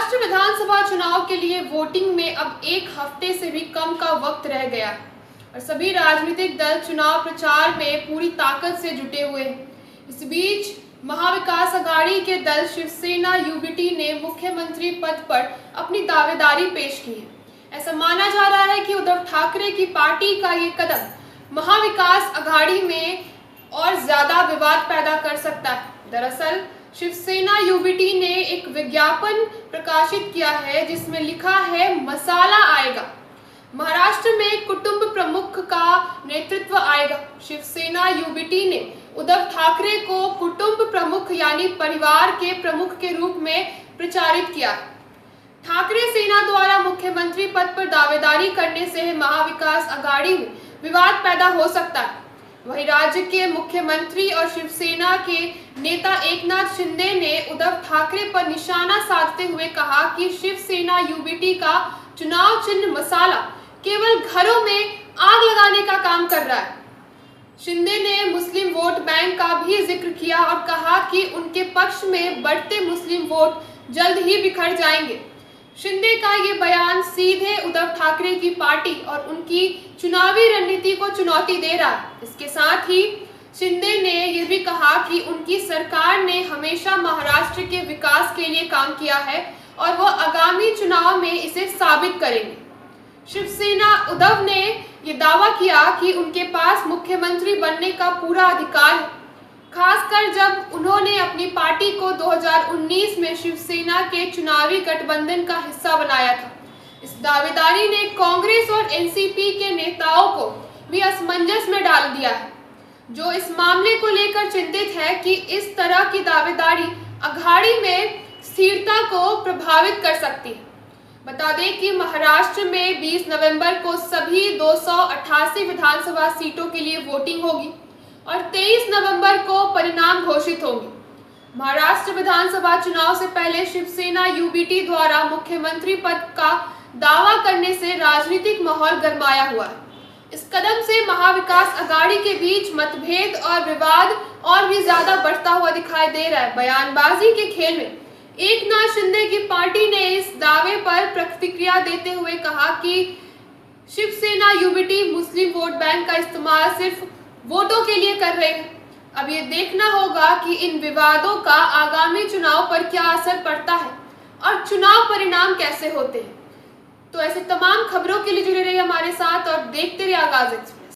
महाराष्ट्र विधानसभा चुनाव के लिए वोटिंग में अब एक हफ्ते से भी कम का वक्त रह गया है और सभी राजनीतिक दल चुनाव प्रचार में पूरी ताकत से जुटे हुए हैं। इस बीच महाविकास अघाड़ी के दल शिवसेना यूबीटी ने मुख्यमंत्री पद पर अपनी दावेदारी पेश की है। ऐसा माना जा रहा है कि उद्धव ठाकरे की पार्टी का ये कदम महाविकास अघाड़ी में और ज्यादा विवाद पैदा कर सकता है। दरअसल शिवसेना यूबीटी ने एक विज्ञापन प्रकाशित किया है जिसमें लिखा है मसाला आएगा, महाराष्ट्र में कुटुंब प्रमुख का नेतृत्व आएगा। शिवसेना यूबीटी ने उद्धव ठाकरे को कुटुंब प्रमुख यानी परिवार के प्रमुख के रूप में प्रचारित किया। ठाकरे सेना द्वारा मुख्यमंत्री पद पर दावेदारी करने से महाविकास अघाड़ी में विवाद पैदा हो सकता है। वहीं राज्य के मुख्यमंत्री और शिवसेना के नेता एकनाथ शिंदे ने उद्धव ठाकरे पर निशाना साधते हुए कहा कि शिवसेना यूबीटी का चुनाव चिन्ह मसाला केवल घरों में आग लगाने का काम कर रहा है। शिंदे ने मुस्लिम वोट बैंक का भी जिक्र किया और कहा कि उनके पक्ष में बढ़ते मुस्लिम वोट जल्द ही बिखर जाएंगे। शिंदे का ये बयान सीधे उद्धव ठाकरे की पार्टी और उनकी चुनावी रणनीति को चुनौती दे रहा है। इसके साथ ही शिंदे ने यह भी कहा कि उनकी सरकार ने हमेशा महाराष्ट्र के विकास के लिए काम किया है और वो आगामी चुनाव में इसे साबित करेंगे। शिवसेना उद्धव ने यह दावा किया कि उनके पास मुख्यमंत्री बनने का पूरा अधिकार है, खासकर जब उन्होंने अपनी पार्टी को 2019 में शिवसेना के चुनावी गठबंधन का हिस्सा बनाया था। इस दावेदारी ने कांग्रेस और एनसीपी के नेताओं को भी असमंजस में डाल दिया है, जो इस मामले को लेकर चिंतित है कि इस तरह की दावेदारी अघाड़ी में स्थिरता को प्रभावित कर सकती है। बता दें कि महाराष्ट्र में 20 नवंबर को सभी 288 विधानसभा सीटों के लिए वोटिंग होगी और 23 नवंबर को परिणाम घोषित होंगे। महाराष्ट्र विधानसभा चुनाव से पहले शिवसेना यूबीटी द्वारा मुख्यमंत्री पद का दावा करने से राजनीतिक माहौल गरमाया हुआ है। इस कदम से महाविकास अघाड़ी के बीच मतभेद और विवाद और भी ज्यादा बढ़ता हुआ दिखाई दे रहा है। बयानबाजी के खेल में एकनाथ शिंदे की पार्टी ने इस दावे पर प्रतिक्रिया देते हुए कहा कि शिवसेना यूबीटी मुस्लिम वोट बैंक का इस्तेमाल सिर्फ वोटों के लिए कर रहे हैं। अब ये देखना होगा कि इन विवादों का आगामी चुनाव पर क्या असर पड़ता है और चुनाव परिणाम कैसे होते हैं। तो ऐसे तमाम खबरों के लिए जुड़े रहिए हमारे साथ और देखते रहिए आगाज एक्सप्रेस।